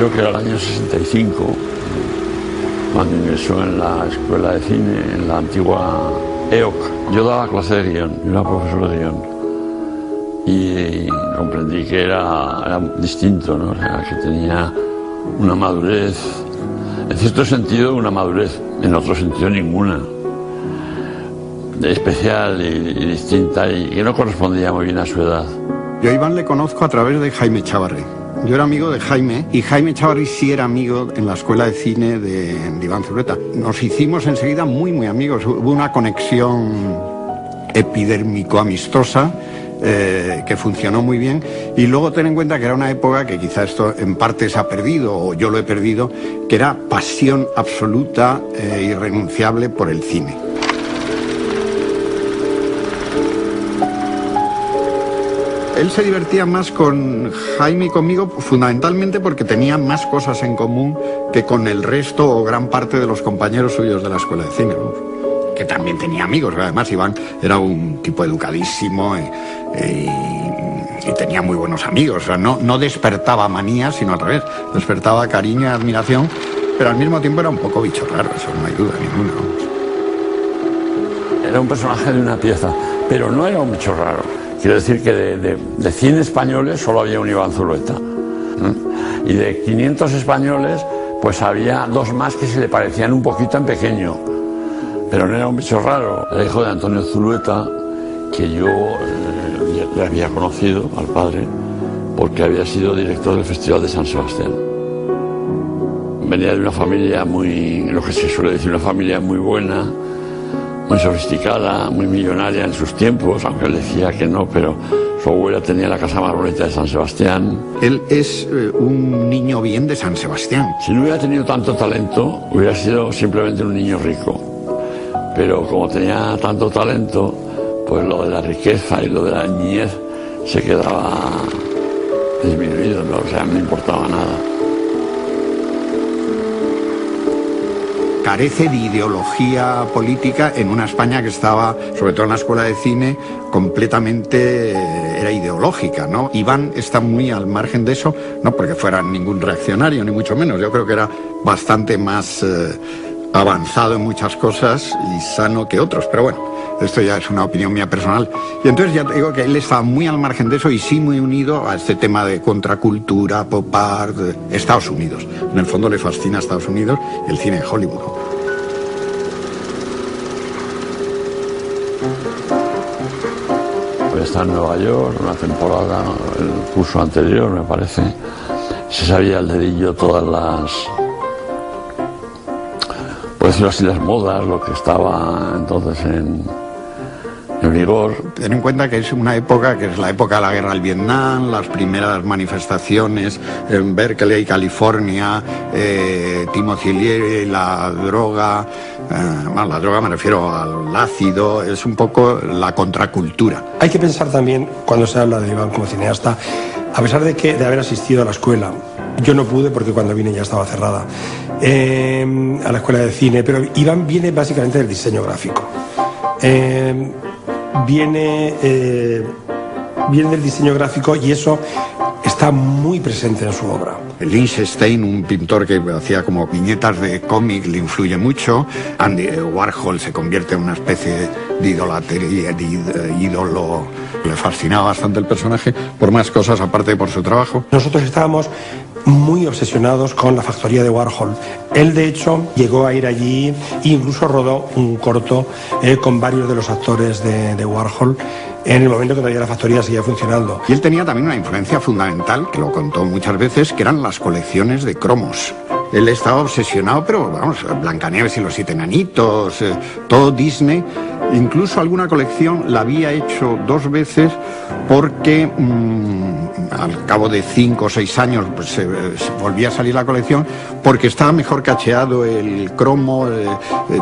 creo que era el año 65, cuando ingresó en la escuela de cine, en la antigua EOC. Yo daba clase de guión, yo era profesor de guión. Y comprendí que era distinto, ¿no? O sea, que tenía una madurez, en cierto sentido una madurez, en otro sentido ninguna. Especial y distinta, y que no correspondía muy bien a su edad. Yo a Iván le conozco a través de Jaime Chávarri. Yo era amigo de Jaime, y Jaime Chávarri sí era amigo en la escuela de cine de Iván Zulueta. Nos hicimos enseguida muy, muy amigos. Hubo una conexión epidérmico-amistosa que funcionó muy bien. Y luego ten en cuenta que era una época que quizá esto en parte se ha perdido, o yo lo he perdido, que era pasión absoluta e irrenunciable por el cine. Él se divertía más con Jaime y conmigo, fundamentalmente porque tenía más cosas en común que con el resto o gran parte de los compañeros suyos de la escuela de cine, ¿no? Que también tenía amigos. Además, Iván era un tipo educadísimo y tenía muy buenos amigos. O sea, no despertaba manía, sino al revés, despertaba cariño y admiración, pero al mismo tiempo era un poco bicho raro, eso no hay duda ninguna. Era un personaje de una pieza, pero no era un bicho raro. Quiero decir que de 100 españoles solo había un Iván Zulueta. Y de 500 españoles, pues había 2 más que se le parecían un poquito en pequeño. Pero no era un bicho raro. Era hijo de Antonio Zulueta, que yo le había conocido al padre, porque había sido director del Festival de San Sebastián. Venía de una familia muy, lo que se suele decir, una familia muy buena, muy sofisticada, muy millonaria en sus tiempos, aunque él decía que no, pero su abuela tenía la casa más bonita de San Sebastián. Él es un niño bien de San Sebastián. Si no hubiera tenido tanto talento, hubiera sido simplemente un niño rico. Pero como tenía tanto talento, pues lo de la riqueza y lo de la niñez se quedaba disminuido, ¿no? O sea, no importaba nada. Carece de ideología política en una España que estaba, sobre todo en la escuela de cine, completamente era ideológica, ¿no? Iván está muy al margen de eso, no porque fuera ningún reaccionario, ni mucho menos. Yo creo que era bastante más avanzado en muchas cosas y sano que otros, pero bueno, esto ya es una opinión mía personal. Y entonces ya te digo que él estaba muy al margen de eso y sí muy unido a este tema de contracultura, pop art, Estados Unidos. En el fondo le fascina Estados Unidos y el cine de Hollywood. Pues está en Nueva York una temporada, el curso anterior me parece, se sabía al dedillo todas las, por decirlo así, las modas, lo que estaba entonces en vigor. Ten en cuenta que es una época que es la época de la guerra del Vietnam, las primeras manifestaciones en Berkeley, California, Timothy Leary, la droga, bueno, la droga me refiero al ácido, es un poco la contracultura. Hay que pensar también, cuando se habla de Iván como cineasta, a pesar de haber asistido a la escuela, yo no pude porque cuando vine ya estaba cerrada, a la escuela de cine, pero Iván viene básicamente del diseño gráfico. Viene del diseño gráfico y eso está muy presente en su obra. Lichtenstein, un pintor que hacía como viñetas de cómic, le influye mucho. Andy Warhol se convierte en una especie de idolatría, de ídolo. Le fascinaba bastante el personaje por más cosas aparte de por su trabajo. Nosotros estábamos muy obsesionados con la factoría de Warhol. Él, de hecho, llegó a ir allí e incluso rodó un corto con varios de los actores de Warhol en el momento que todavía la factoría seguía funcionando. Y él tenía también una influencia fundamental, que lo contó muchas veces, que eran las colecciones de cromos. Él estaba obsesionado, pero vamos, Blancanieves y los 7 enanitos, todo Disney. Incluso alguna colección la había hecho 2 veces porque al cabo de 5 o 6 años pues, se volvía a salir la colección porque estaba mejor cacheado el cromo,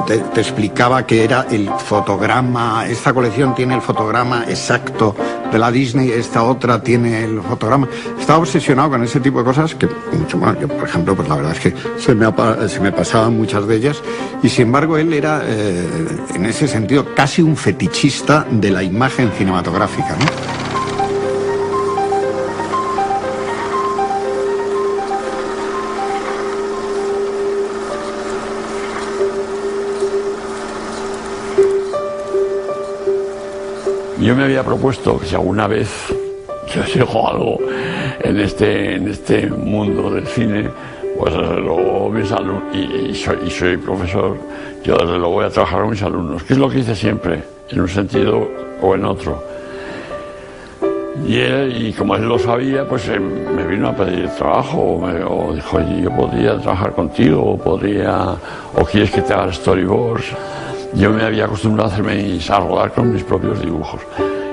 te explicaba que era el fotograma, esta colección tiene el fotograma exacto de la Disney, esta otra tiene el fotograma. Estaba obsesionado con ese tipo de cosas que mucho más. Yo, por ejemplo, pues la verdad es que se me pasaban muchas de ellas y sin embargo él era en ese sentido casi un fetichista de la imagen cinematográfica, ¿no? Yo me había propuesto que si alguna vez yo dejo algo en este mundo del cine, pues desde luego mis alumnos, y soy profesor, yo desde luego voy a trabajar con mis alumnos, que es lo que hice siempre, en un sentido o en otro. Y como él lo sabía, pues me vino a pedir trabajo, o dijo, oye, yo podría trabajar contigo, o quieres que te haga storyboards. Yo me había acostumbrado a rodar con mis propios dibujos.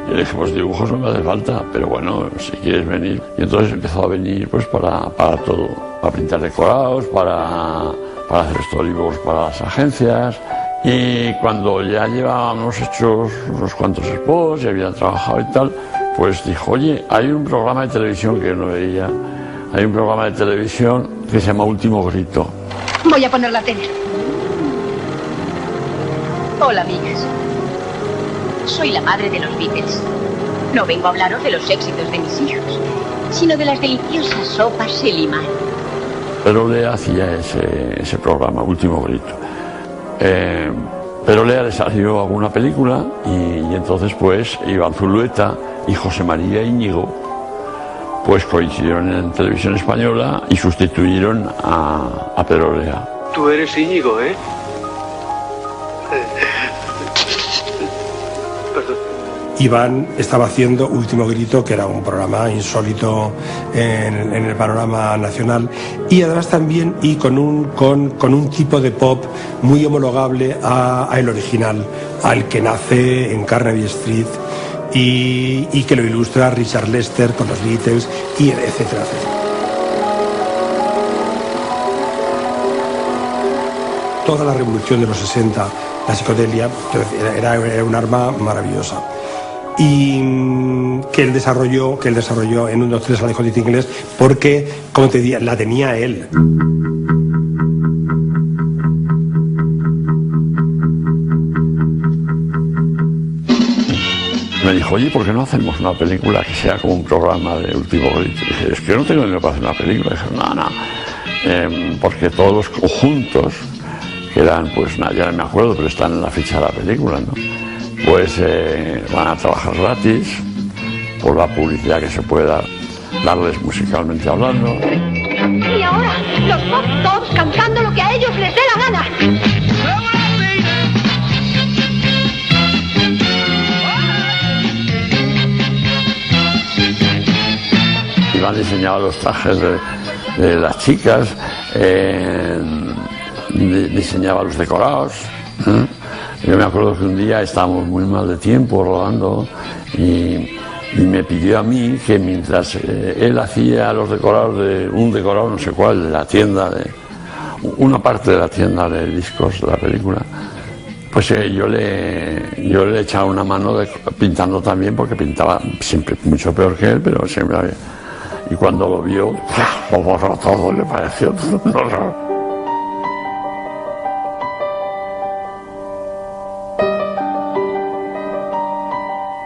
Y le dije, pues dibujos no me hace falta, pero bueno, si quieres venir. Y entonces empezó a venir pues para todo, para pintar decorados, para hacer storyboards para las agencias. Y cuando ya llevábamos hechos unos cuantos spots y había trabajado y tal, pues dijo, oye, hay un programa de televisión que yo no veía, hay un programa de televisión que se llama Último Grito. Voy a poner la tele. Hola, amigas. Soy la madre de los Beatles. No vengo a hablaros de los éxitos de mis hijos, sino de las deliciosas sopas y limán. Pero Lea hacía ese programa, Último Grito. Pero Lea le salió alguna película y entonces pues Iván Zulueta y José María Íñigo pues coincidieron en Televisión Española y sustituyeron a Pedro Lea. Tú eres Íñigo, ¿eh? Perdón. Iván estaba haciendo Último Grito, que era un programa insólito en el panorama nacional, y además también con un tipo de pop muy homologable a el original, al que nace en Carnaby Street y que lo ilustra Richard Lester con los Beatles, y etcétera, etcétera. Toda la revolución de los 60, la psicodelia, era un arma maravillosa. Y que él desarrolló en 1, 2, 3 Alejo de inglés, porque, como te decía, la tenía él. Me dijo, oye, ¿por qué no hacemos una película que sea como un programa de Último Grito? Y dije, es que no tengo dinero para hacer una película. Y dije, no, porque todos los conjuntos, que eran, pues ya no me acuerdo, pero están en la ficha de la película, ¿no? Pues van a trabajar gratis por la publicidad que se pueda darles musicalmente hablando. Y ahora, los pop tops cantando lo que a ellos les dé la gana. Iván diseñaba los trajes de las chicas, diseñaba los decorados. Yo me acuerdo que un día estábamos muy mal de tiempo rodando y me pidió a mí que mientras él hacía los decorados de un decorado no sé cuál, de la tienda, una parte de la tienda de discos de la película, pues yo le echaba una mano pintando también, porque pintaba siempre mucho peor que él, pero siempre había. Y cuando lo vio, lo borró todo, le pareció un horror.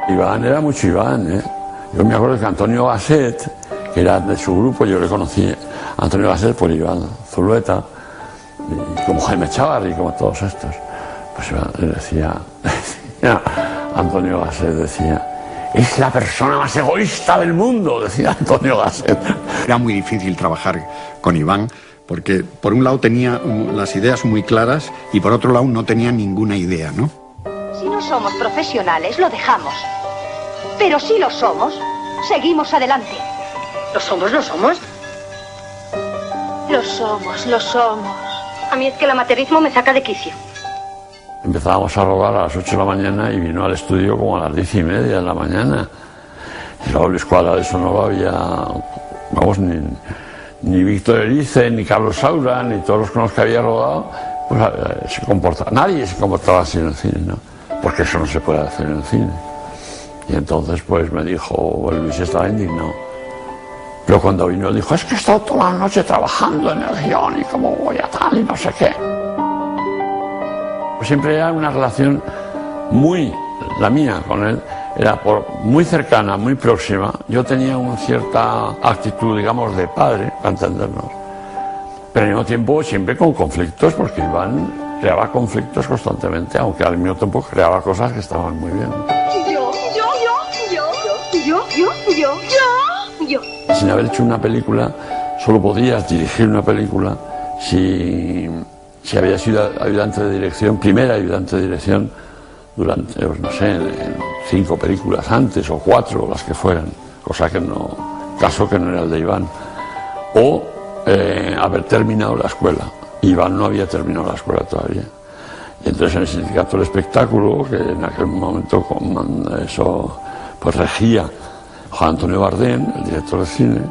Iván era mucho Iván, ¿eh? Yo me acuerdo que Antonio Gasset, que era de su grupo, yo le conocí a Antonio Gasset por Iván Zulueta, y como Jaime Chávarri, como todos estos. Pues Iván le decía, Antonio Gasset decía, es la persona más egoísta del mundo, decía Antonio Gasset. Era muy difícil trabajar con Iván, porque por un lado tenía las ideas muy claras y por otro lado no tenía ninguna idea, ¿no? Si no somos profesionales, lo dejamos. Pero si lo somos, seguimos adelante. ¿Lo somos? ¿Lo somos? Lo somos, lo somos. A mí es que el amateurismo me saca de quicio. Empezábamos a rodar a las 8 de la mañana y vino al estudio como a las 10:30 de la mañana. Y luego la escuadra de eso no lo había, vamos, ni Víctor Erice, ni Carlos Saura, ni todos los con los que había rodado, pues nadie se comportaba así en el cine, ¿no? Porque eso no se puede hacer en el cine. Y entonces pues me dijo, Luis estaba indignado. Pero cuando vino dijo, es que he estado toda la noche trabajando en el guión y cómo voy a tal y no sé qué. Pues siempre era una relación la mía con él, era muy cercana, muy próxima. Yo tenía una cierta actitud, digamos, de padre, para entendernos. Pero al mismo tiempo siempre con conflictos, porque Iván creaba conflictos constantemente, aunque al mismo tiempo creaba cosas que estaban muy bien. Yo. Sin haber hecho una película, solo podías dirigir una película si habías sido ayudante de dirección, primer ayudante de dirección, durante, no sé, en 5 películas antes, o 4, las que fueran, cosa que no, caso que no era el de Iván, o haber terminado la escuela. Iván no había terminado la escuela todavía. Y entonces en el Sindicato del Espectáculo, que en aquel momento eso pues regía Juan Antonio Bardén, el director de cine,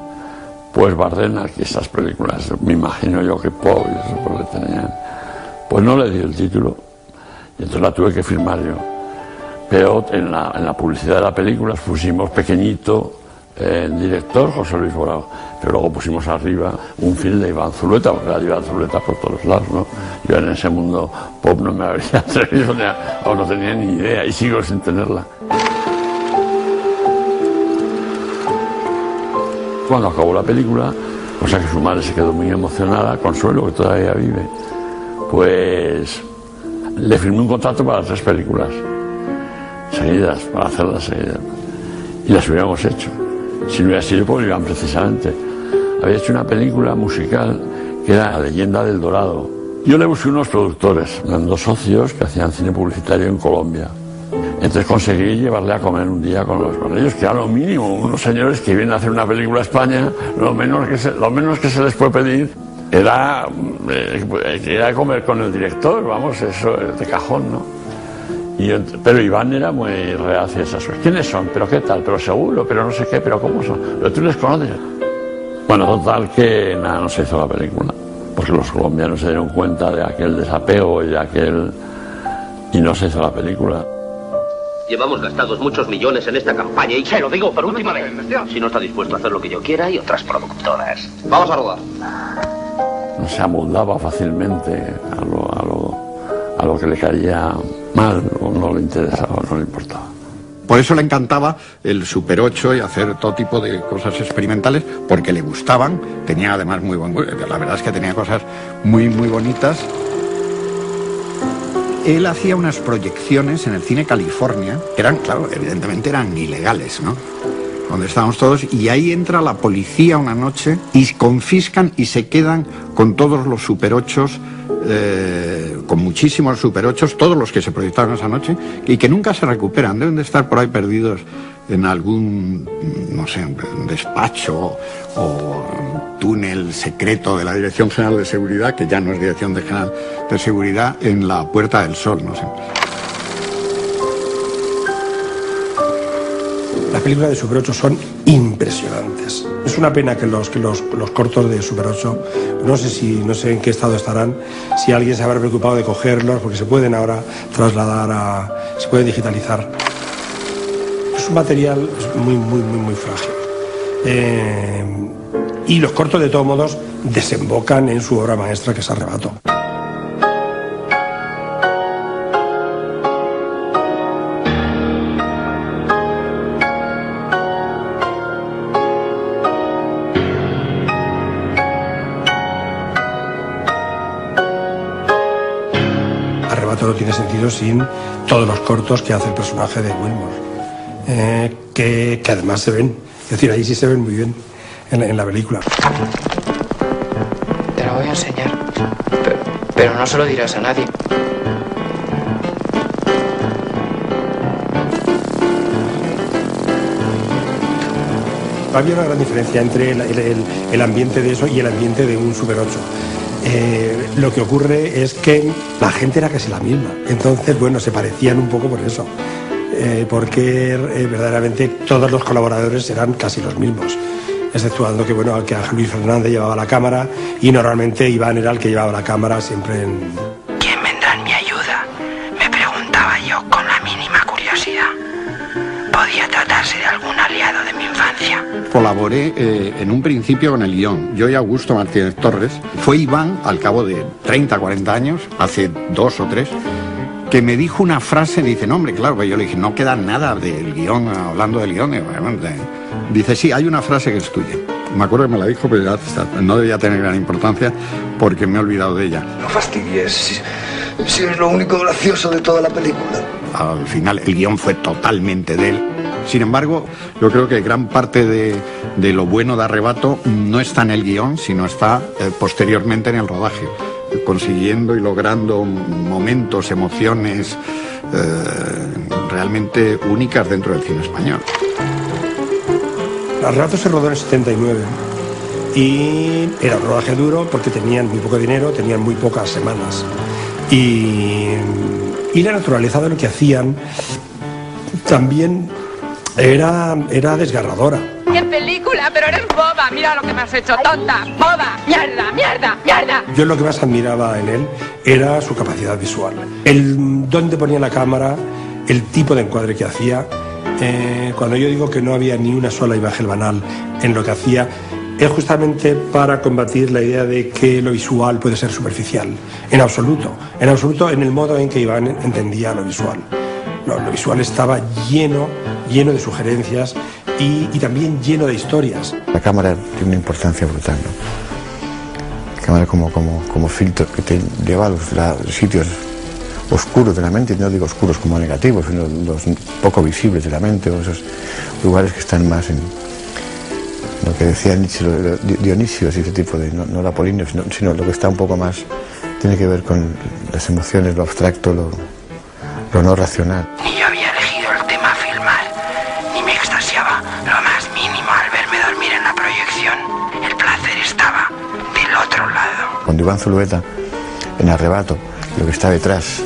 pues Bardén, aquí estas películas, me imagino yo que Pau y eso pues le tenían, pues no le dio el título, y entonces la tuve que firmar yo. Pero en la publicidad de la película pusimos pequeñito el director José Luis Borao, pero luego pusimos arriba un film de Iván Zulueta, porque era de Iván Zulueta por todos lados, ¿no? Yo en ese mundo pop no me habría atrevido, o no tenía ni idea, y sigo sin tenerla. Cuando acabó la película, cosa que su madre se quedó muy emocionada, Consuelo, que todavía vive, pues le firmé un contrato para 3 películas seguidas, para hacerlas seguidas, y las hubiéramos hecho si no hubiera sido por Iván precisamente. Había hecho una película musical que era La leyenda del Dorado. Yo le busqué unos productores, eran 2 socios que hacían cine publicitario en Colombia. Entonces conseguí llevarle a comer un día con ellos, que era lo mínimo. Unos señores que vienen a hacer una película a España, lo menos que se les puede pedir era comer con el director, vamos, eso de cajón, ¿no? Pero Iván era muy reacio a esas cosas. ¿Quiénes son? ¿Pero qué tal? ¿Pero seguro? ¿Pero no sé qué? ¿Pero cómo son? ¿Pero tú les conoces? Bueno, total que nada, no se hizo la película, porque los colombianos se dieron cuenta de aquel desapego y no se hizo la película. Llevamos gastados muchos millones en esta campaña y se lo digo por última vez. Si no está dispuesto a hacer lo que yo quiera, hay otras productoras. Vamos a rodar. No se amoldaba fácilmente a lo que le caía mal, o no le interesaba, no le importaba. Por eso le encantaba el Super 8 y hacer todo tipo de cosas experimentales, porque le gustaban. Tenía además la verdad es que tenía cosas muy, muy bonitas. Él hacía unas proyecciones en el Cine California, que eran, claro, evidentemente eran ilegales, ¿no? Donde estábamos todos, y ahí entra la policía una noche y confiscan y se quedan con todos los Super 8s, con muchísimos Super 8s, todos los que se proyectaron esa noche, y que nunca se recuperan, deben de estar por ahí perdidos en algún, no sé, despacho o túnel secreto de la Dirección General de Seguridad, que ya no es Dirección General de Seguridad, en la Puerta del Sol, no sé. Las películas de Super 8 son impresionantes. Es una pena que los cortos de Super 8, no sé en qué estado estarán, si alguien se habrá preocupado de cogerlos, porque se pueden ahora trasladar se pueden digitalizar. Es un material muy, muy, muy, muy frágil. Y los cortos, de todos modos, desembocan en su obra maestra, que es Arrebato. Arrebato no tiene sentido sin todos los cortos que hace el personaje de Wilmore, que además se ven, es decir, ahí sí se ven muy bien en la película. Te lo voy a enseñar, pero no se lo dirás a nadie. Había una gran diferencia entre el ambiente de eso y el ambiente de un Super 8. Lo que ocurre es que la gente era casi la misma. Entonces, bueno, se parecían un poco por eso. Porque verdaderamente todos los colaboradores eran casi los mismos. Exceptuando que, bueno, que Ángel Luis Fernández llevaba la cámara y normalmente Iván era el que llevaba la cámara siempre en... ¿Quién vendrá en mi ayuda? Me preguntaba yo con la mínima curiosidad. ¿Podía tratarse de algún aliado de mi infancia? Colaboré en un principio con el guión, yo y Augusto Martínez Torres. Fue Iván, al cabo de 30, 40 años, hace 2 o 3, que me dijo una frase, dice, no, hombre, claro, pues yo le dije, no queda nada del guión, hablando del guión. Dice, sí, hay una frase que es tuya. Me acuerdo que me la dijo, pero ya no debía tener gran importancia porque me he olvidado de ella. No fastidies, si es lo único gracioso de toda la película. Al final el guión fue totalmente de él. Sin embargo, yo creo que gran parte de lo bueno de Arrebato no está en el guión, sino está posteriormente en el rodaje, consiguiendo y logrando momentos, emociones realmente únicas dentro del cine español. Arrebato se rodó en el 79 y era un rodaje duro porque tenían muy poco dinero, tenían muy pocas semanas. Y la naturaleza de lo que hacían también era desgarradora. ¡Qué película! Pero eres boba. Mira lo que me has hecho, tonta. Boba. Mierda, mierda, mierda. Yo lo que más admiraba en él era su capacidad visual. El dónde ponía la cámara, el tipo de encuadre que hacía. Cuando yo digo que no había ni una sola imagen banal en lo que hacía, es justamente para combatir la idea de que lo visual puede ser superficial. En absoluto en el modo en que Iván entendía lo visual. No, lo visual estaba lleno de sugerencias y también lleno de historias. La cámara tiene una importancia brutal, ¿no? La cámara como filtro que te lleva a los sitios oscuros de la mente, y no digo oscuros como negativos, sino los poco visibles de la mente, o esos lugares que están más en lo que decía Nietzsche, Dionisio, ese tipo de, no la Apolíneo, sino lo que está un poco más, tiene que ver con las emociones, lo abstracto, lo no racional. Ni yo había elegido el tema a filmar, ni me extasiaba lo más mínimo al verme dormir en la proyección. El placer estaba del otro lado. Cuando Iván Zulueta, en Arrebato, lo que está detrás,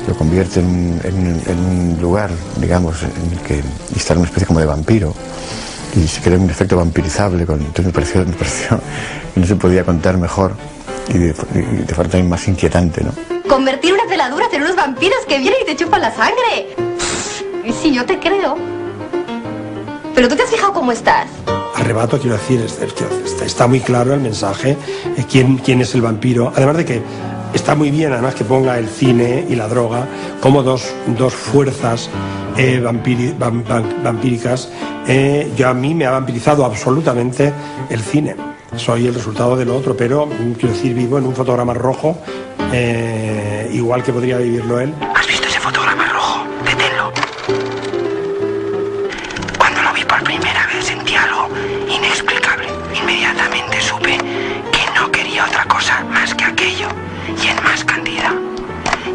lo convierte en un lugar, digamos, en el que instala una especie como de vampiro, y se crea un efecto vampirizable. Entonces me pareció que no se podía contar mejor y de forma también más inquietante, ¿no? Convertir unas veladuras en unos vampiros que vienen y te chupan la sangre. Y sí, yo te creo. Pero tú te has fijado cómo estás. Arrebato, quiero decir, está muy claro el mensaje, quién es el vampiro. Además de que está muy bien, además, que ponga el cine y la droga como dos fuerzas vampíricas. A mí me ha vampirizado absolutamente el cine. Soy el resultado de lo otro, pero quiero decir, vivo en un fotograma rojo, igual que podría vivirlo él. ¿Has visto ese fotograma rojo? Deténlo. Cuando lo vi por primera vez sentí algo inexplicable. Inmediatamente supe que no quería otra cosa más que aquello, y en más cantidad.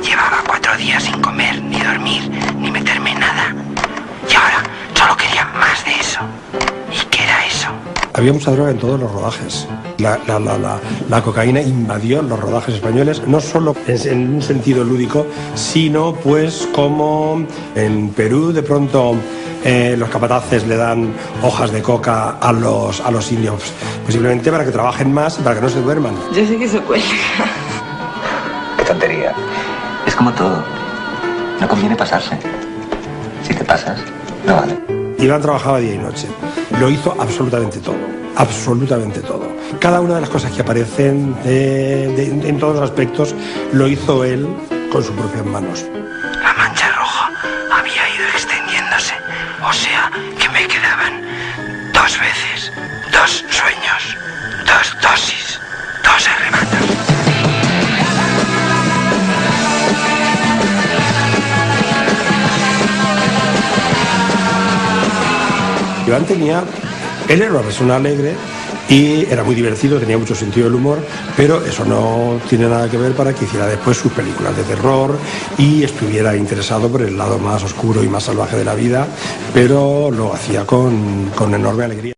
Llevaba 4 días sin comer, ni dormir, ni meterme en nada. Y ahora solo quería más de eso. ¿Y qué era eso? Había mucha droga en todos los rodajes. La cocaína invadió los rodajes españoles, no solo en un sentido lúdico, sino pues como en Perú de pronto los capataces le dan hojas de coca a los indios, posiblemente para que trabajen más y para que no se duerman. Yo sé que se cuelga. Qué tontería. Es como todo. No conviene pasarse. Si te pasas, no vale. Iván trabajaba día y noche. Lo hizo absolutamente todo. Absolutamente todo. Cada una de las cosas que aparecen en todos los aspectos lo hizo él con sus propias manos. La mancha roja había ido extendiéndose. O sea, que me quedaban 2 veces, 2 sueños, 2 dosis, 2 arrebatos. Iván él era una persona alegre y era muy divertido, tenía mucho sentido del humor, pero eso no tiene nada que ver para que hiciera después sus películas de terror y estuviera interesado por el lado más oscuro y más salvaje de la vida, pero lo hacía con enorme alegría.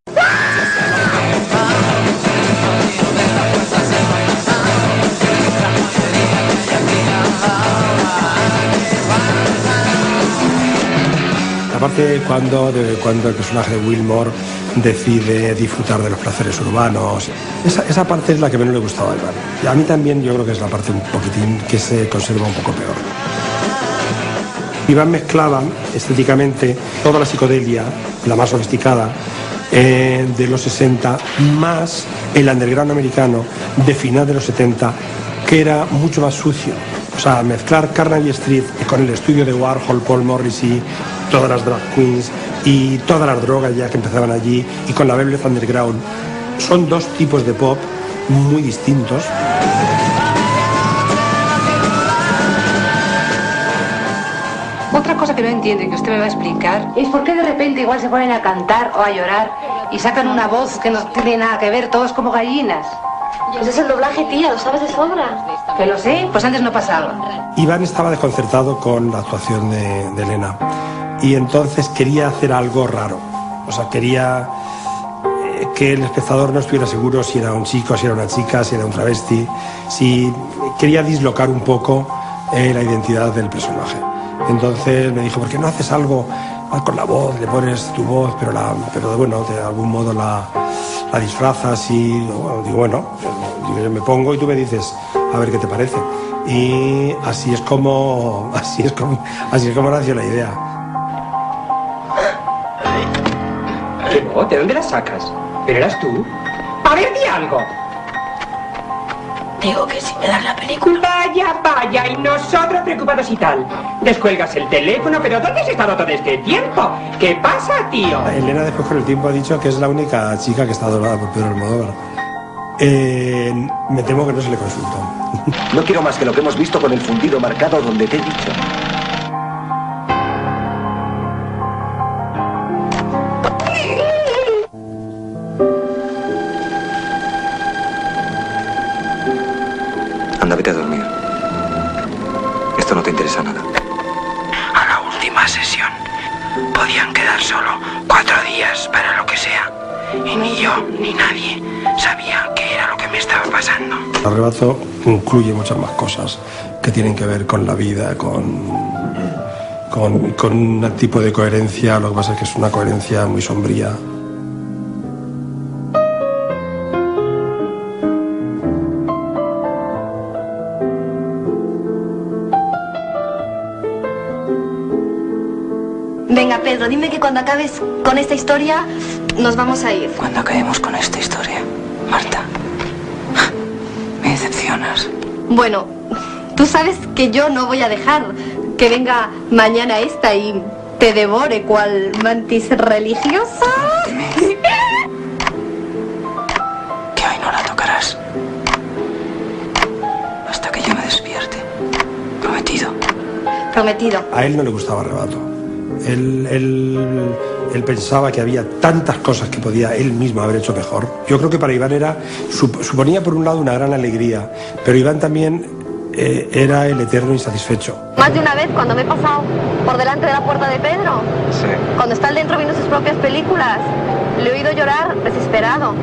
Aparte cuando el personaje de Wilmore decide disfrutar de los placeres urbanos, esa parte es la que menos le gustaba a Iván. Y a mí también yo creo que es la parte un poquitín que se conserva un poco peor. Iván mezclaba estéticamente toda la psicodelia, la más sofisticada, de los 60, más el underground americano de final de los 70, que era mucho más sucio. O sea, mezclar Carnaby Street con el estudio de Warhol, Paul Morrissey, todas las drag queens y todas las drogas ya que empezaban allí, y con la Velvet Underground, son 2 tipos de pop muy distintos. Otra cosa que no entiendo y que usted me va a explicar es por qué de repente igual se ponen a cantar o a llorar y sacan una voz que no tiene nada que ver, todos como gallinas. Pues es el doblaje, tía, lo sabes de sobra. ¿Que lo sé? Pues antes no pasaba. Iván estaba desconcertado con la actuación de Elena y entonces quería hacer algo raro. O sea, quería que el espectador no estuviera seguro si era un chico, si era una chica, si era un travesti, si quería dislocar un poco la identidad del personaje. Entonces me dijo, ¿por qué no haces algo con la voz? Le pones tu voz, pero bueno, de algún modo la disfrazas y bueno, yo me pongo y tú me dices a ver qué te parece. Y así es como nació la idea. ¿De dónde la sacas? ¿Pero eras tú? A ver, di algo. Digo que si me das la película. Vaya, y nosotros preocupados y tal. Descuelgas el teléfono, pero ¿dónde has estado todo este tiempo? ¿Qué pasa, tío? Elena después con el tiempo ha dicho que es la única chica que está adorada por Pedro Almodóvar. Me temo que no se le consultó. No quiero más que lo que hemos visto con el fundido marcado donde te he dicho. Anda, vete a dormir. Esto no te interesa nada. A la última sesión podían quedar solo 4 días para lo que sea. Y ni yo ni nadie sabía qué era lo que me estaba pasando. Arrebato incluye muchas más cosas que tienen que ver con la vida, con un tipo de coherencia. Lo que pasa es que es una coherencia muy sombría. Venga, Pedro, dime que cuando acabes con esta historia nos vamos a ir. Cuando acabemos con esta historia, Marta, me decepcionas. Bueno, tú sabes que yo no voy a dejar que venga mañana esta y te devore cual mantis religiosa. Que hoy no la tocarás. Hasta que yo me despierte. Prometido. Prometido. A él no le gustaba Arrebato. Él pensaba que había tantas cosas que podía él mismo haber hecho mejor. Yo creo que para Iván suponía por un lado una gran alegría, pero Iván también era el eterno insatisfecho. Más de una vez cuando me he pasado por delante de la puerta de Pedro, Sí. cuando está él dentro viendo sus propias películas, le he oído llorar desesperado.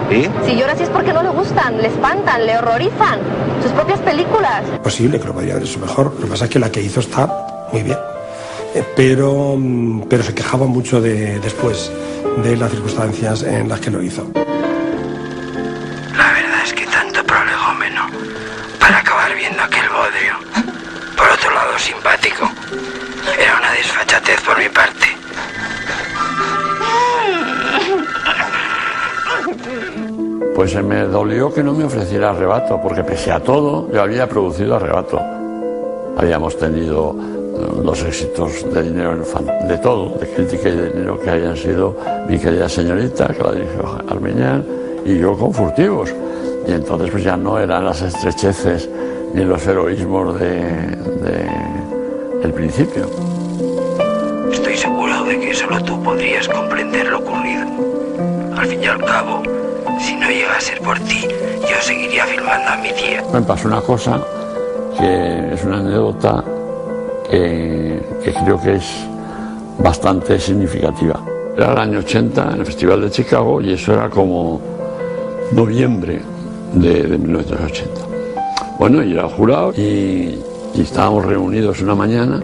¿Y? Si llora así es porque no le gustan, le espantan, le horrorizan sus propias películas. Posible que lo podría haber hecho mejor. Lo que pasa es que la que hizo está muy bien. Pero se quejaba mucho después de las circunstancias en las que lo hizo. La verdad es que tanto prolegómeno para acabar viendo aquel bodrio. Por otro lado, simpático. Era una desfachatez por mi parte. Pues se me dolió que no me ofreciera Arrebato, porque pese a todo, yo había producido Arrebato. Habíamos tenido los éxitos de dinero, de todo, de crítica y de dinero, que hayan sido Mi querida señorita, que la dirigió Armiñán, y yo con Furtivos. Y entonces pues ya no eran las estrecheces ni los heroísmos del principio. Estoy seguro de que solo tú podrías comprender lo ocurrido. Al fin y al cabo, si no llega a ser por ti, yo seguiría filmando a mi tía. Me pasó una cosa que es una anécdota que creo que es bastante significativa. Era el año 80 en el Festival de Chicago y eso era como noviembre de 1980. Bueno, y era el jurado y estábamos reunidos una mañana.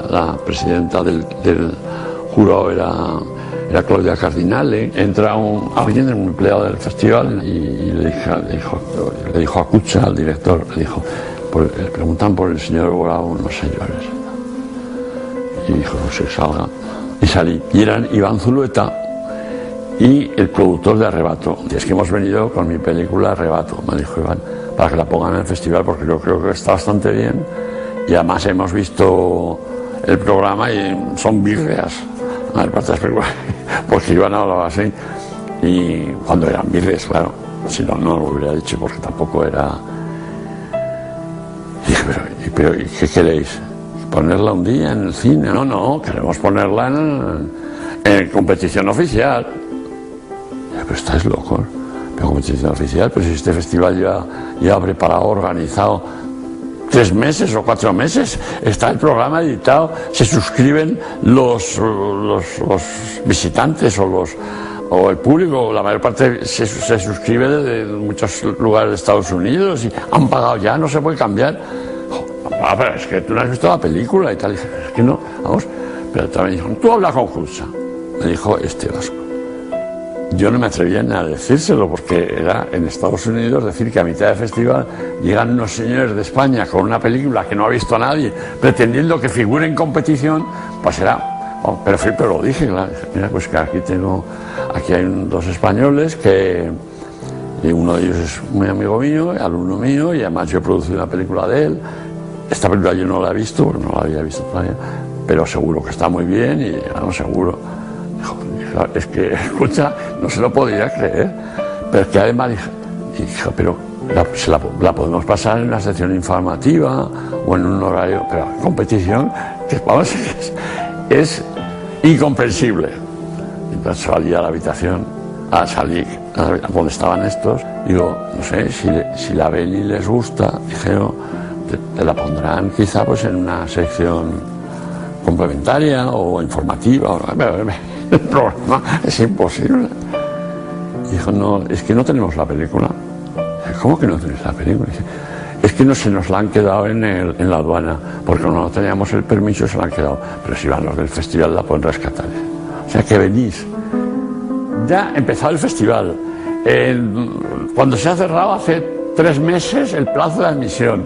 La presidenta del jurado era Claudia Cardinale. Entra alguien, un empleado del festival, y le dijo a Cucha, al director, le dijo, le preguntan por el señor Bravo, no señores. Y dijo, no se salga. Y salí. Y eran Iván Zulueta y el productor de Arrebato. Y es que hemos venido con mi película Arrebato, me dijo Iván, para que la pongan en el festival, porque yo creo que está bastante bien. Y además hemos visto el programa y son birreas. Porque Iván hablaba así. Y cuando eran birres, claro, si no, no lo hubiera dicho, porque tampoco era... Y dije, pero ¿y qué queréis? ponerla un día en el cine. No, queremos ponerla en competición oficial. Pero estáis locos. Pero competición oficial, pues si este festival ya preparado, organizado 3 meses o 4 meses, está el programa editado, se suscriben los visitantes o el público, la mayor parte se suscribe de muchos lugares de Estados Unidos y han pagado ya, no se puede cambiar. Pero es que tú no has visto la película y tal. Y dije, es que no, vamos. Pero también dijo, tú habla con Julsa. Me dijo este vasco. Yo no me atrevía ni a decírselo porque era en Estados Unidos decir que a mitad de festival llegan unos señores de España con una película que no ha visto a nadie pretendiendo que figure en competición, pues era... Oh, pero lo dije, claro. Mira, pues que aquí hay 2 españoles que... Y uno de ellos es muy amigo mío, alumno mío, y además yo he producido una película de él. Esta película yo no la he visto, porque no la había visto todavía, pero seguro que está muy bien y vamos, seguro. Dijo, es que, escucha, no se lo podía creer, pero es que además dije, pero la podemos pasar en una sección informativa o en un horario, pero en competición, que vamos, es incomprensible. Entonces salí a la habitación, salí a donde estaban estos, digo, no sé, si la ven y les gusta, dijeron, te la pondrán quizá pues en una sección complementaria o informativa. El programa es imposible. Y dijo, no, es que no tenemos la película. ¿Cómo que no tenéis la película? Es que no se nos la han quedado en la aduana, porque no teníamos el permiso, se la han quedado. Pero si van los del festival la pueden rescatar. O sea que venís. Ya ha empezado el festival. Cuando se ha cerrado hace 3 meses el plazo de admisión.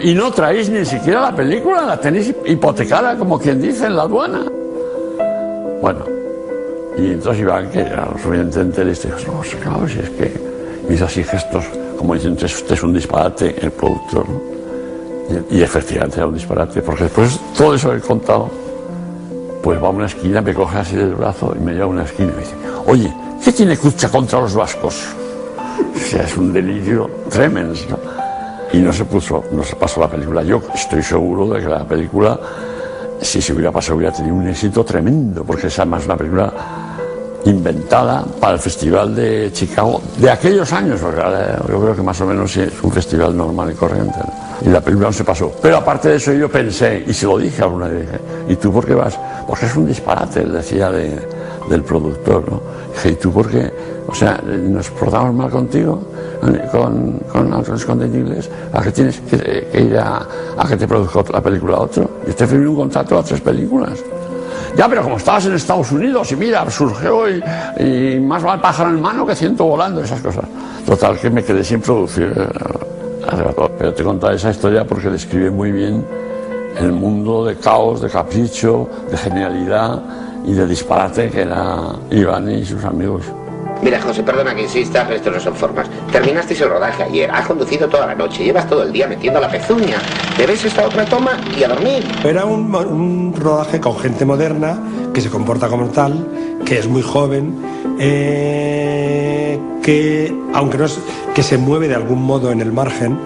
Y no traéis ni siquiera la película, la tenéis hipotecada, como quien dice, en la aduana. Bueno, y entonces Iván, que era lo suficientemente listo, dijo, no, claro, si es que me hizo así gestos, como diciendo, usted es un disparate, el productor, ¿no? Y efectivamente era un disparate, porque después todo eso que he contado, pues va a una esquina, me coge así del brazo y me lleva a una esquina y me dice, oye, ¿qué tiene Kutxa contra los vascos? O sea, es un delirio tremendo, ¿no? Y no se pasó la película. Yo estoy seguro de que la película, si se hubiera pasado, hubiera tenido un éxito tremendo, porque es además una película inventada para el Festival de Chicago de aquellos años, porque yo creo que más o menos es un festival normal y corriente, ¿no? Y la película no se pasó. Pero aparte de eso yo pensé, y se lo dije a una vez, ¿y tú por qué vas? Porque es un disparate, decía del productor, ¿no? Dije, ¿y tú por qué? O sea, ¿nos portamos mal contigo? Con Autores Inglés, ¿a qué tienes que ir a que te produzca la película a otro? Y usted firmó un contrato a 3 películas. Ya, pero como estabas en Estados Unidos y mira, surgió y más vale pájaro en mano que 100 volando, esas cosas. Total, que me quedé sin producir. Pero te contaba esa historia porque describe muy bien el mundo de caos, de capricho, de genialidad y de disparate que era Iván y sus amigos. Mira, José, perdona que insista, pero esto no son formas. Terminasteis el rodaje ayer, has conducido toda la noche, llevas todo el día metiendo la pezuña. ¿Te ves esta otra toma y a dormir? Era un rodaje con gente moderna, que se comporta como tal, que es muy joven, que, aunque no es, que se mueve de algún modo en el margen,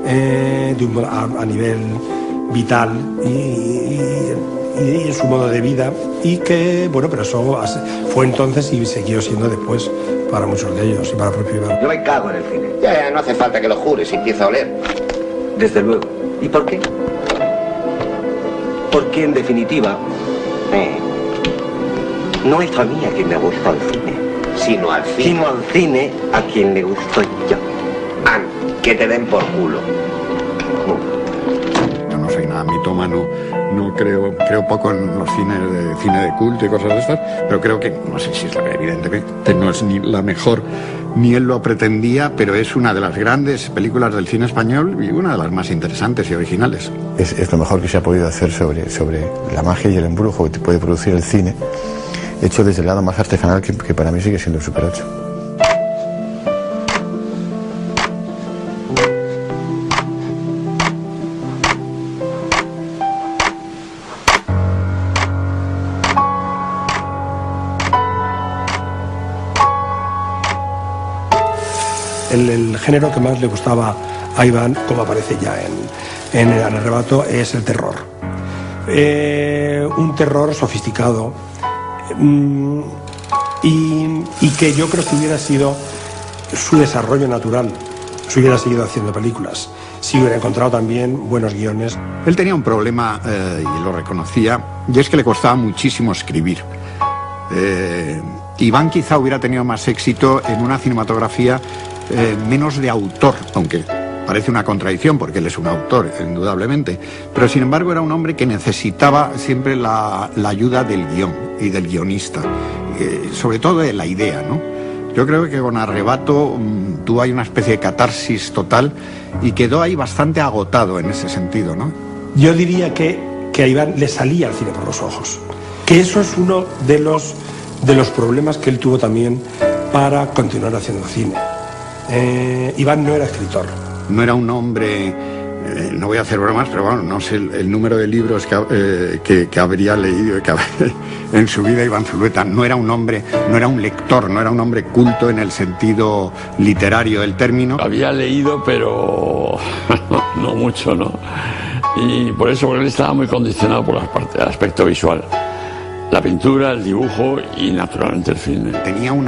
a nivel vital y en su modo de vida, y que, bueno, pero eso fue entonces y siguió siendo después para muchos de ellos y para el propio Iván. Yo me cago en el cine. Ya, no hace falta que lo jures, empieza a oler. Desde luego. ¿Y por qué? Porque, en definitiva, no es a mí a quien me gusta el cine, sino al cine. Sino al cine a quien le gusto yo. Que te den por culo. Yo no soy nada mitómano, no creo poco en los cine de culto y cosas de estas, pero creo que, no sé si es evidentemente no es ni la mejor, ni él lo pretendía, pero es una de las grandes películas del cine español y una de las más interesantes y originales. Es lo mejor que se ha podido hacer sobre la magia y el embrujo que te puede producir el cine, hecho desde el lado más artesanal que para mí sigue siendo el Super 8. El género que más le gustaba a Iván, como aparece ya en El Arrebato, es el terror. un terror sofisticado, y que yo creo que hubiera sido su desarrollo natural si hubiera seguido haciendo películas, si hubiera encontrado también buenos guiones. Él tenía un problema, y lo reconocía, y es que le costaba muchísimo escribir. Iván quizá hubiera tenido más éxito en una cinematografía menos de autor, aunque parece una contradicción porque él es un autor, indudablemente, pero sin embargo era un hombre que necesitaba siempre la ayuda del guión y del guionista, sobre todo de la idea, ¿no? Yo creo que con Arrebato tuvo ahí una especie de catarsis total y quedó ahí bastante agotado en ese sentido, ¿no? Yo diría que a Iván le salía el cine por los ojos, que eso es uno de los problemas que él tuvo también para continuar haciendo cine. Iván no era escritor. No era un hombre, no voy a hacer bromas, pero bueno, no sé el número de libros que habría leído en su vida Iván Zulueta. No era un hombre, no era un lector, no era un hombre culto en el sentido literario del término. Había leído, pero no mucho, ¿no? Y por eso, porque él estaba muy condicionado por el aspecto visual. La pintura, el dibujo y naturalmente el cine. Tenía un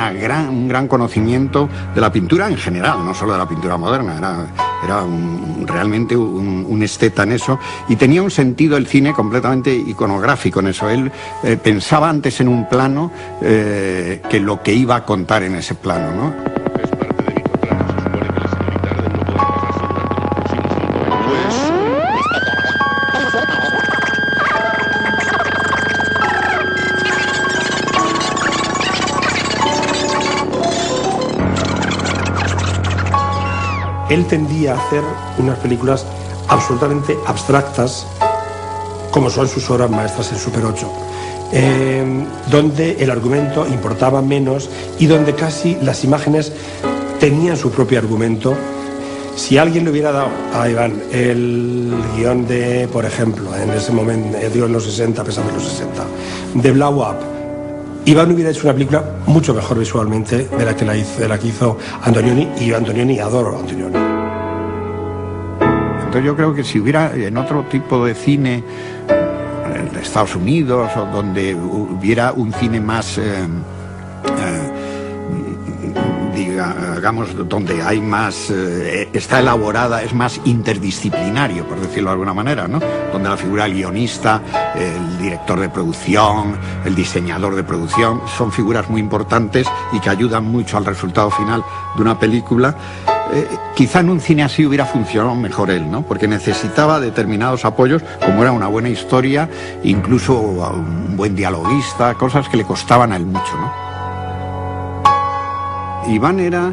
gran conocimiento de la pintura en general, no solo de la pintura moderna, era realmente un esteta en eso, y tenía un sentido del cine completamente iconográfico en eso. Él pensaba antes en un plano que lo que iba a contar en ese plano, ¿no? Él tendía a hacer unas películas absolutamente abstractas, como son sus obras maestras en Super 8, donde el argumento importaba menos y donde casi las imágenes tenían su propio argumento. Si alguien le hubiera dado a Iván el guión de, por ejemplo, en ese momento, digo en los 60, pensando en los 60, de Blow Up, Iván hubiera hecho una película mucho mejor visualmente de la que hizo Antonioni, y yo Antonioni adoro a Antonioni. Entonces yo creo que si hubiera en otro tipo de cine, en Estados Unidos, o donde hubiera un cine más, digamos, donde hay más, está elaborada, es más interdisciplinario, por decirlo de alguna manera, ¿no? Donde la figura del guionista, el director de producción, el diseñador de producción, son figuras muy importantes y que ayudan mucho al resultado final de una película. Quizá en un cine así hubiera funcionado mejor él, ¿no? Porque necesitaba determinados apoyos, como era una buena historia, incluso un buen dialoguista, cosas que le costaban a él mucho, ¿no? Iván era,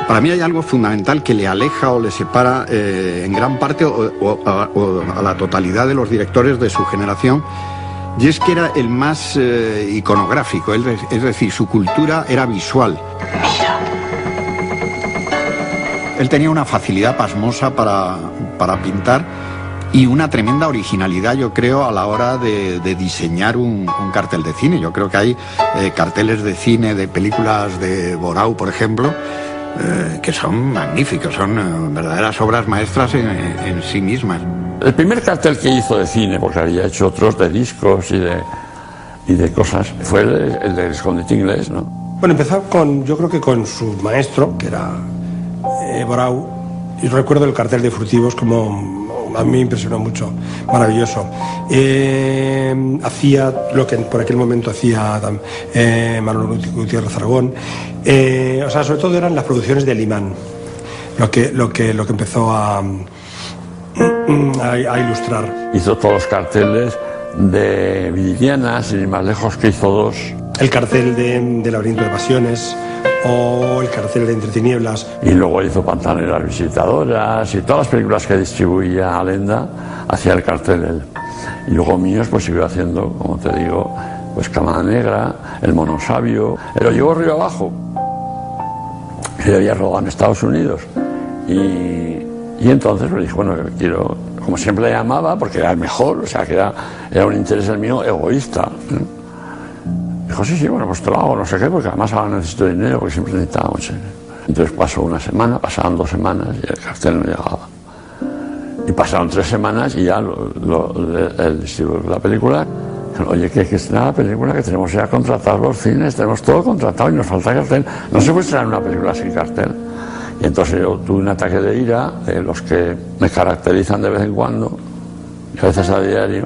para mí hay algo fundamental que le aleja o le separa en gran parte o a la totalidad de los directores de su generación, y es que era el más iconográfico, es decir, su cultura era visual. Él tenía una facilidad pasmosa para pintar y una tremenda originalidad, yo creo, a la hora de diseñar un cartel de cine. Yo creo que hay carteles de cine de películas de Borau, por ejemplo, que son magníficos, son verdaderas obras maestras en sí mismas. El primer cartel que hizo de cine, porque había hecho otros de discos y de cosas, fue el del Escondite Inglés, ¿no? Bueno, empezó yo creo que con su maestro, que era Borau, y recuerdo el cartel de Furtivos como a mí me impresionó mucho, maravilloso. Hacía lo que por aquel momento hacía Manuel Gutiérrez Aragón, o sea, sobre todo eran las producciones del Imán, lo que empezó a ilustrar. Hizo todos los carteles de Viridiana, sin ir más lejos, que hizo dos. El cartel de Laberinto de Pasiones, o el cartel de Entre Tinieblas. Y luego hizo Pantaneras Visitadoras y todas las películas que distribuía Alenda, hacía el cartel él. Y luego míos pues siguió haciendo, como te digo, pues Cámara Negra, El Mono Sabio. Lo llevó río abajo, que había rodado en Estados Unidos. Y entonces le dije, bueno, quiero, como siempre le llamaba, porque era el mejor, o sea que era un interés el mío egoísta. Dijo, sí, bueno, pues te lo hago, no sé qué, porque además ahora necesito dinero, porque siempre necesitábamos. Entonces pasó una semana, pasaban 2 semanas y el cartel no llegaba. Y Y pasaron 3 semanas y ya el distribuidor de la película, oye, que hay que estrenar la película, que tenemos ya contratados los cines, tenemos todo contratado y nos falta cartel. No se puede estrenar una película sin cartel. Y entonces yo tuve un ataque de ira, de los que me caracterizan de vez en cuando, y a veces a diario,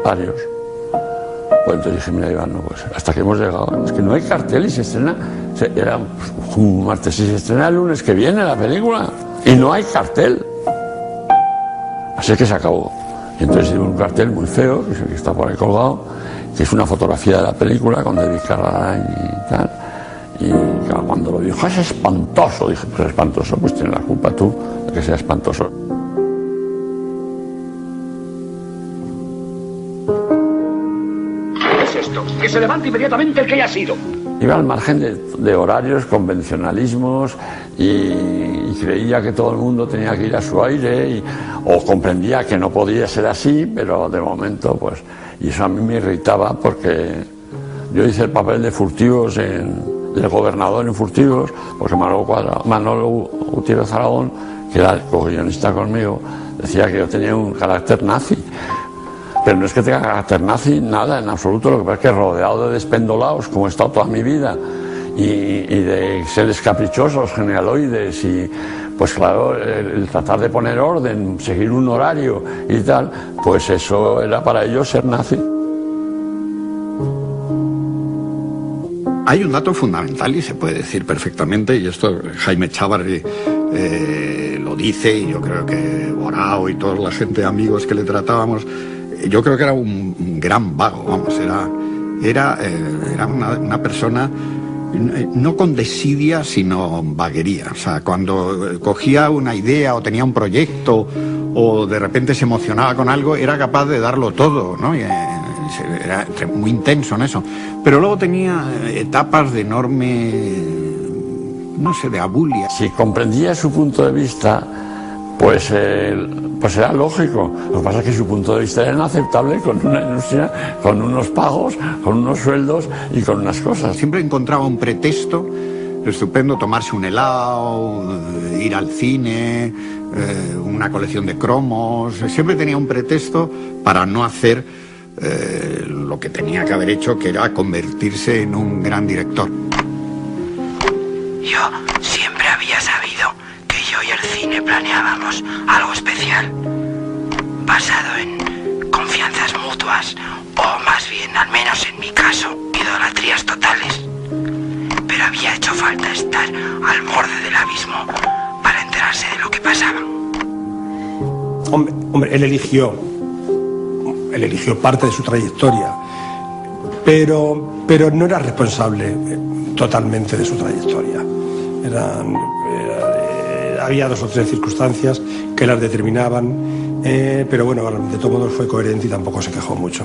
varios. Pues entonces dije, mira, Iván, no, pues hasta que hemos llegado, es que no hay cartel y se estrena, era un martes, y se estrena el lunes que viene la película, y no hay cartel. Así que se acabó. Y entonces hice un cartel muy feo, que está por ahí colgado, que es una fotografía de la película con David Carradine y tal. Y claro, cuando lo dijo, es espantoso, dije, pues espantoso, pues tienes la culpa tú de que sea espantoso. ¿Qué es esto? Que se levante inmediatamente el que haya sido. Iba al margen de horarios, convencionalismos y creía que todo el mundo tenía que ir a su aire o comprendía que no podía ser así, pero de momento pues... Y eso a mí me irritaba porque yo hice el papel de Furtivos del gobernador en Furtivos, porque Manolo Gutiérrez Aragón, que era el co-guionista conmigo, decía que yo tenía un carácter nazi. Pero no es que tenga carácter nazi, nada, en absoluto. Lo que pasa es que rodeado de despendolados, como he estado toda mi vida, y de seres caprichosos, genealoides, y pues claro, el tratar de poner orden, seguir un horario y tal, pues eso era para ellos ser nazi. Hay un dato fundamental y se puede decir perfectamente, y esto Jaime Chávarri lo dice, y yo creo que Borao y toda la gente, amigos que le tratábamos, yo creo que era un gran vago, vamos, era una persona no con desidia, sino vaguería. O sea, cuando cogía una idea o tenía un proyecto o de repente se emocionaba con algo, era capaz de darlo todo, ¿no? Y, era muy intenso en eso. Pero luego tenía etapas de enorme, no sé, de abulia. Si comprendía su punto de vista, pues era lógico. Lo que pasa es que su punto de vista era inaceptable con una industria, con unos pagos, con unos sueldos y con unas cosas. Siempre encontraba un pretexto estupendo, tomarse un helado, ir al cine, una colección de cromos. Siempre tenía un pretexto para no hacer lo que tenía que haber hecho, que era convertirse en un gran director. Yo siempre había sabido que yo y el cine planeábamos algo especial, basado en confianzas mutuas, o más bien, al menos en mi caso, idolatrías totales. Pero había hecho falta estar al borde del abismo para enterarse de lo que pasaba. Hombre, él eligió parte de su trayectoria, pero no era responsable totalmente de su trayectoria. Había 2 o 3 circunstancias que las determinaban, pero bueno, de todos modos fue coherente y tampoco se quejó mucho.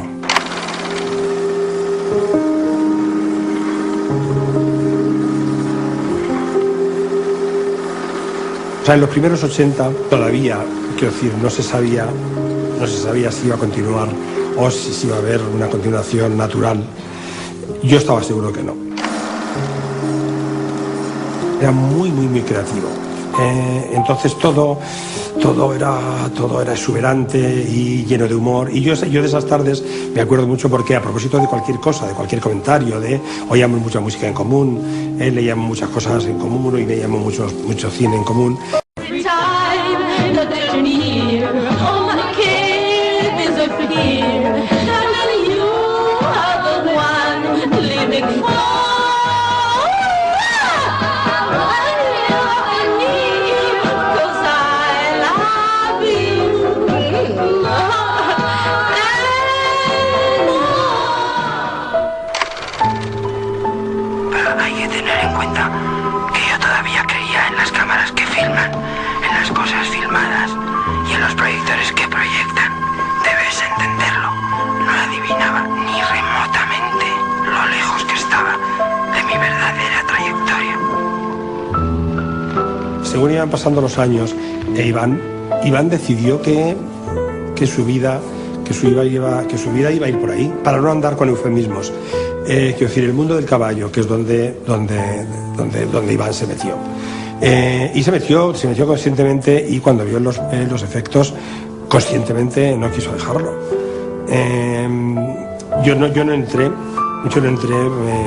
O sea, en los primeros 80 todavía, quiero decir, no se sabía si iba a continuar o si iba a haber una continuación natural. Yo estaba seguro que no. Era muy creativo. Entonces todo era exuberante y lleno de humor. Y yo de esas tardes me acuerdo mucho porque, a propósito de cualquier cosa, de cualquier comentario, oíamos mucha música en común, leíamos muchas cosas en común y veíamos mucho cine en común. Según iban pasando los años, Iván decidió que su vida iba a ir por ahí, para no andar con eufemismos. Quiero decir, el mundo del caballo, que es donde Iván se metió. Y se metió conscientemente, y cuando vio los efectos, conscientemente no quiso dejarlo. Yo no entré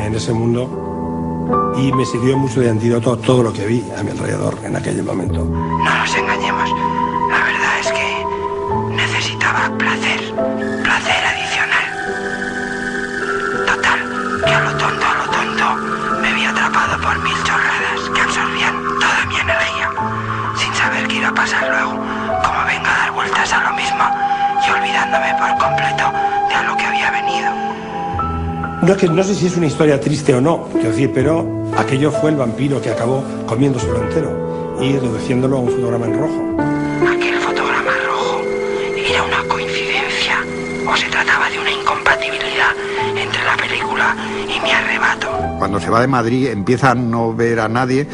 en ese mundo y me sirvió mucho de antídoto todo lo que vi a mi alrededor en aquel momento. No nos engañemos, la verdad es que necesitaba placer adicional. Total, que a lo tonto, me vi atrapado por 1000 chorradas que absorbían toda mi energía, sin saber qué iba a pasar luego, como venga a dar vueltas a lo mismo y olvidándome por completo de a lo que había venido. No sé si es una historia triste o no, quiero decir, pero aquello fue el vampiro que acabó comiéndoselo entero y reduciéndolo a un fotograma en rojo. ¿Aquel fotograma rojo era una coincidencia o se trataba de una incompatibilidad entre la película y mi arrebato? Cuando se va de Madrid empieza a no ver a nadie.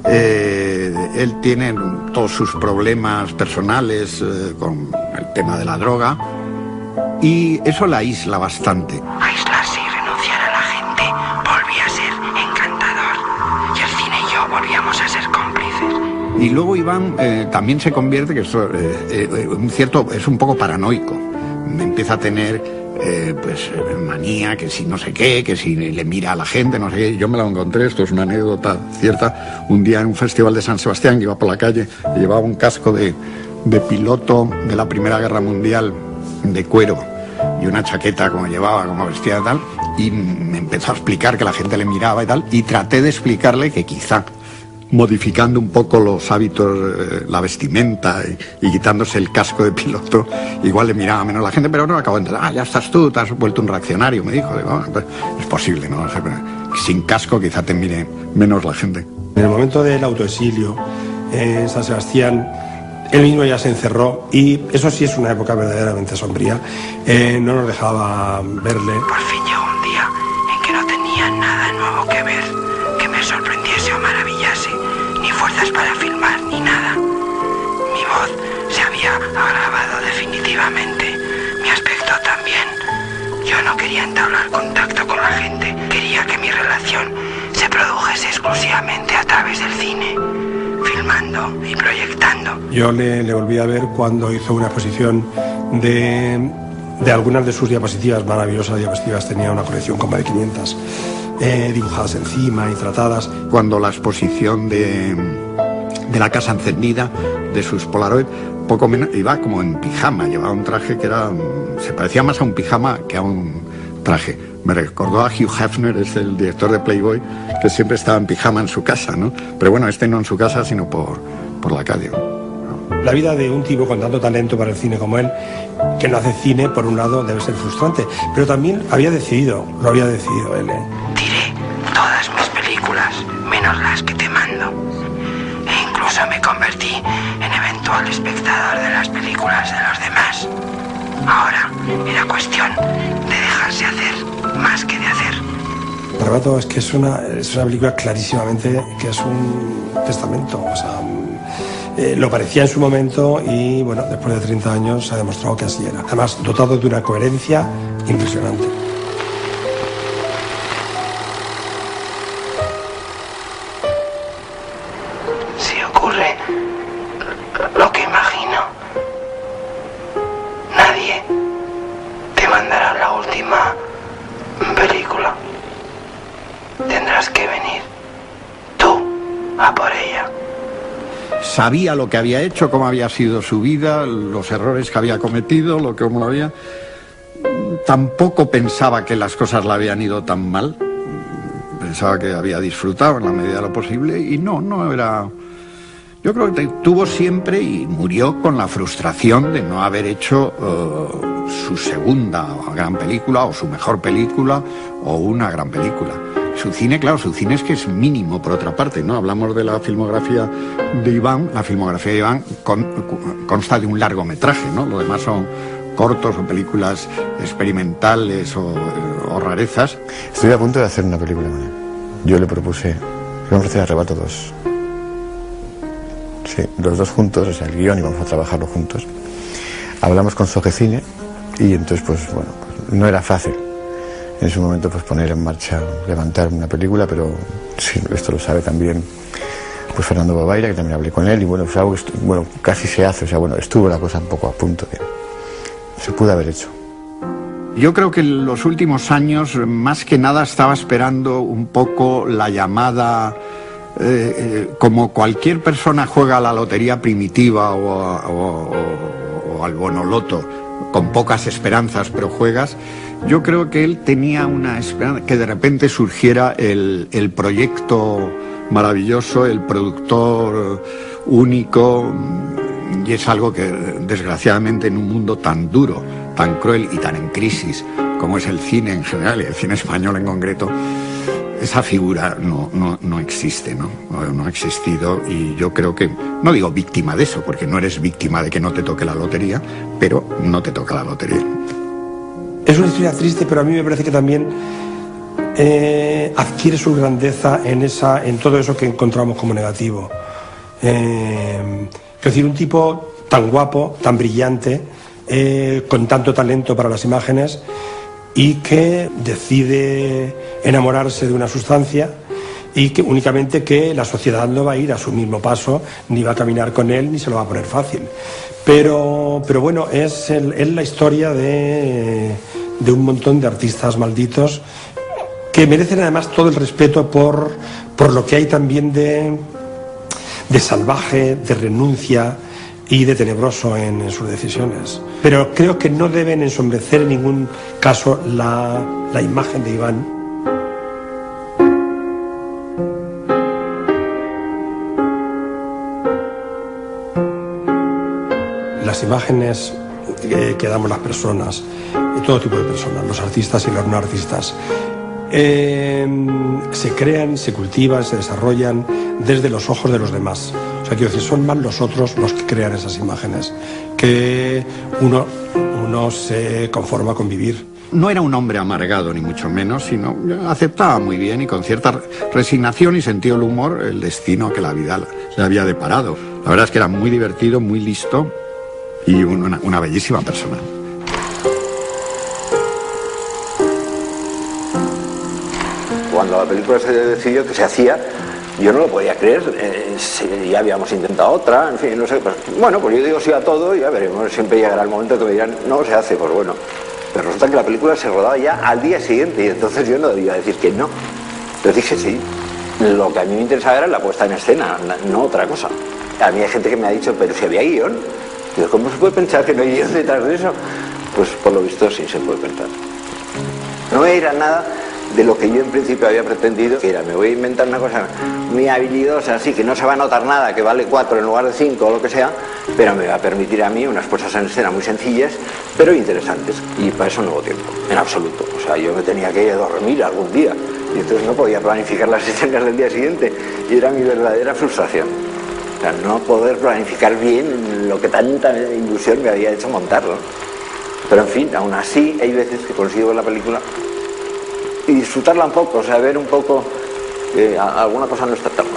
Él tiene todos sus problemas personales con el tema de la droga y eso la aísla bastante. Aislarse y renunciar a la gente volvía a ser encantador y el cine y yo volvíamos a ser cómplices. Y luego Iván también se convierte, que es un poco paranoico. Empieza a tener manía, que si no sé qué, que si le mira a la gente, no sé qué. Yo me lo encontré, esto es una anécdota cierta, un día en un festival de San Sebastián, que iba por la calle, y llevaba un casco de piloto de la Primera Guerra Mundial de cuero y una chaqueta como llevaba, como vestía y tal, y me empezó a explicar que la gente le miraba y tal, y traté de explicarle que quizá modificando un poco los hábitos, la vestimenta y quitándose el casco de piloto, igual le miraba menos la gente, pero no acabó de entender, ya estás tú, te has vuelto un reaccionario, me dijo. Pues, es posible, ¿no? Sin casco quizá te mire menos la gente. En el momento del autoexilio en San Sebastián, él mismo ya se encerró y eso sí es una época verdaderamente sombría. No nos dejaba verle. Por fin llegó un día en que no tenía nada nuevo que ver, que me sorprendiese o maravillase, ni fuerzas para filmar, ni nada. Mi voz se había agravado definitivamente, mi aspecto también. Yo no quería entablar contacto con la gente, quería que mi relación se produjese exclusivamente a través del cine, filmando y proyectando. Yo le volví a ver cuando hizo una exposición de algunas de sus diapositivas, maravillosas diapositivas, tenía una colección como de 500, dibujadas encima y tratadas. Cuando la exposición de la Casa Encendida, de sus Polaroid, poco menos, iba como en pijama, llevaba un traje que se parecía más a un pijama que a un traje. Me recordó a Hugh Hefner, es el director de Playboy, que siempre estaba en pijama en su casa, ¿no? Pero bueno, no en su casa, sino por la calle. La vida de un tipo con tanto talento para el cine como él, que no hace cine, por un lado, debe ser frustrante, pero también lo había decidido él. Tiré todas mis películas, menos las que te mando. E incluso me convertí en eventual espectador de las películas de los demás. Ahora era cuestión de dejarse hacer, más que de hacer. Arrebato es que es una película clarísimamente que es un testamento, o sea, lo parecía en su momento y bueno, después de 30 años se ha demostrado que así era. Además, dotado de una coherencia impresionante. Si ocurre lo que imagino, nadie te mandará la última película. Tendrás que venir tú a por ella. Sabía lo que había hecho, cómo había sido su vida, los errores que había cometido, cómo lo había. Tampoco pensaba que las cosas le habían ido tan mal. Pensaba que había disfrutado en la medida de lo posible y no era. Yo creo que tuvo siempre y murió con la frustración de no haber hecho su segunda gran película o su mejor película o una gran película. Su cine, claro, es que es mínimo por otra parte, ¿no? Hablamos de la filmografía de Iván. La filmografía de Iván consta de un largometraje, ¿no? Lo demás son cortos o películas experimentales o rarezas. Estoy a punto de hacer una película con él. Yo le propuse, vamos a hacer Arrebato 2. Sí, los dos juntos, o sea, el guión, y vamos a trabajarlo juntos. Hablamos con Sogecine y entonces, pues bueno, no era fácil en su momento pues poner en marcha, levantar una película, pero sí, esto lo sabe también pues Fernando Bavaira, que también hablé con él, y bueno, es algo que bueno, casi se hace, o sea, bueno, estuvo la cosa un poco a punto, que se pudo haber hecho. Yo creo que en los últimos años, más que nada, estaba esperando un poco la llamada, como cualquier persona juega a la lotería primitiva o al bonoloto, con pocas esperanzas, pero juegas. Yo creo que él tenía una esperanza, que de repente surgiera el proyecto maravilloso, el productor único, y es algo que desgraciadamente en un mundo tan duro, tan cruel y tan en crisis como es el cine en general y el cine español en concreto, esa figura no existe, no ha existido, y yo creo que, no digo víctima de eso, porque no eres víctima de que no te toque la lotería, pero no te toca la lotería. Es una historia triste, pero a mí me parece que también adquiere su grandeza en todo eso que encontramos como negativo. Es decir, un tipo tan guapo, tan brillante, con tanto talento para las imágenes, y que decide enamorarse de una sustancia, y que únicamente que la sociedad no va a ir a su mismo paso, ni va a caminar con él, ni se lo va a poner fácil. Pero bueno, es la historia de un montón de artistas malditos que merecen además todo el respeto por lo que hay también de salvaje, de renuncia y de tenebroso en sus decisiones. Pero creo que no deben ensombrecer en ningún caso la imagen de Iván. Las imágenes que damos las personas, todo tipo de personas, los artistas y los no artistas, se crean, se cultivan, se desarrollan desde los ojos de los demás. O sea, quiero decir, son más los otros los que crean esas imágenes, que uno se conforma con vivir. No era un hombre amargado, ni mucho menos, sino aceptaba muy bien y con cierta resignación y sentido del humor el destino que la vida le había deparado. La verdad es que era muy divertido, muy listo y una bellísima persona. Cuando la película se decidió que se hacía, yo no lo podía creer, ya habíamos intentado otra, en fin, no sé, pues, bueno, pues yo digo sí a todo y ya veremos, siempre llegará el momento que me dirán, no se hace, pues bueno, pero resulta que la película se rodaba ya al día siguiente y entonces yo no debía decir que no, pero dije sí, lo que a mí me interesaba era la puesta en escena, no otra cosa. A mí hay gente que me ha dicho, pero si había guión, digo, ¿cómo se puede pensar que no hay guión detrás de eso? Pues por lo visto sí se puede pensar. No era nada de lo que yo en principio había pretendido, que era, me voy a inventar una cosa muy habilidosa, así que no se va a notar nada, que vale 4 en lugar de 5 o lo que sea, pero me va a permitir a mí unas puestas en escena muy sencillas, pero interesantes, y para eso no hubo tiempo, en absoluto. O sea, yo me tenía que dormir algún día, y entonces no podía planificar las escenas del día siguiente, y era mi verdadera frustración. O sea, no poder planificar bien lo que tanta ilusión me había hecho montarlo. Pero en fin, aún así, hay veces que consigo ver la película y disfrutarla un poco, o sea, ver un poco que alguna cosa no está tan mal.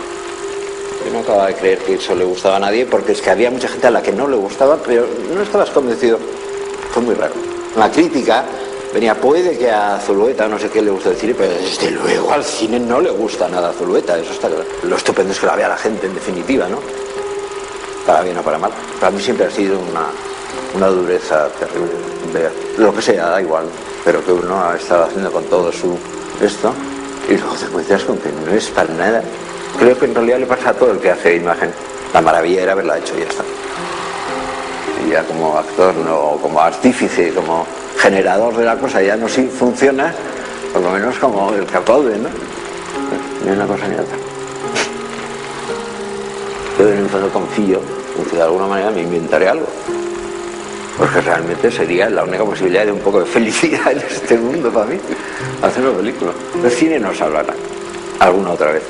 Yo no acababa de creer que eso le gustaba a nadie, porque es que había mucha gente a la que no le gustaba, pero no estabas convencido. Fue muy raro. La crítica venía, puede que a Zulueta no sé qué le gusta el cine, pero desde luego al cine no le gusta nada a Zulueta, eso está claro. Lo estupendo es que la vea la gente, en definitiva, ¿no? Para bien o para mal. Para mí siempre ha sido una dureza terrible. Ver lo que sea, da igual, pero que uno ha estado haciendo con todo esto y luego te encuentras con que no es para nada. Creo que en realidad le pasa a todo el que hace imagen. La maravilla era haberla hecho y ya está. Y ya como actor, no, como artífice, como generador de la cosa, ya no si funciona, por lo menos como el que aplaude, ¿no? Ni una cosa ni otra. Yo en el fondo confío en que de alguna manera me inventaré algo. Porque realmente sería la única posibilidad de un poco de felicidad en este mundo para mí, hacer una película. El cine nos hablará alguna otra vez.